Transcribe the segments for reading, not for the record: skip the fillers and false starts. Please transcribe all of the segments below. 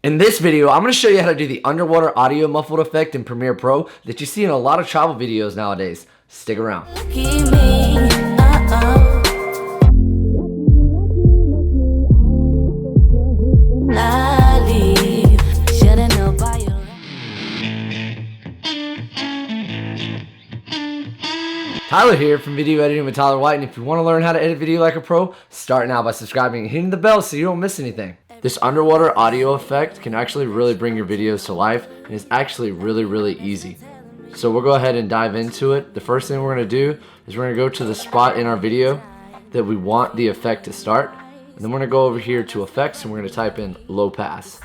In this video, I'm going to show you how to do the underwater audio muffled effect in Premiere Pro that you see in a lot of travel videos nowadays. Stick around. Tyler here from Video Editing with Tyler White, and if you want to learn how to edit video like a pro, start now by subscribing and hitting the bell so you don't miss anything. This underwater audio effect can actually really bring your videos to life, and it's actually really easy. So we'll go ahead and dive into it. The first thing we're going to do is we're going to go to the spot in our video that we want the effect to start, and then we're going to go over here to effects and we're going to type in low pass.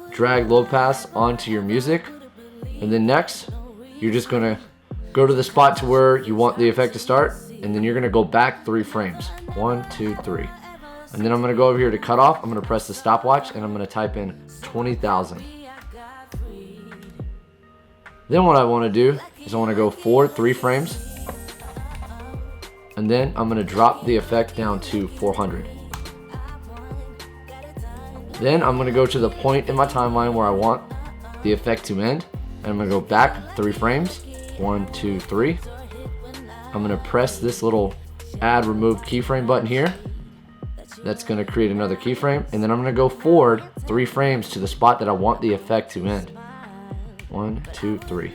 Drag low pass onto your music, and then next you're just going to go to the spot to where you want the effect to start, and then you're going to go back 3 frames. 1, 2, 3. And then I'm going to go over here to cut off. I'm going to press the stopwatch and I'm going to type in 20,000. Then what I want to do is I want to go forward 3 frames, and then I'm going to drop the effect down to 400. Then I'm going to go to the point in my timeline where I want the effect to end, and I'm going to go back 3 frames. 1, 2, 3. I'm going to press this little add remove keyframe button here. That's going to create another keyframe, and then I'm going to go forward 3 frames to the spot that I want the effect to end. 1, 2, 3.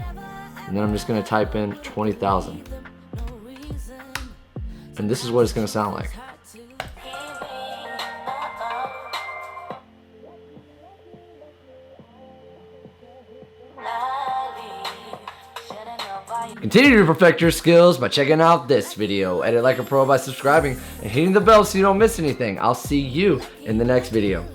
And then I'm just going to type in 20,000. And this is what it's going to sound like. Continue to perfect your skills by checking out this video. Edit like a pro by subscribing and hitting the bell so you don't miss anything. I'll see you in the next video.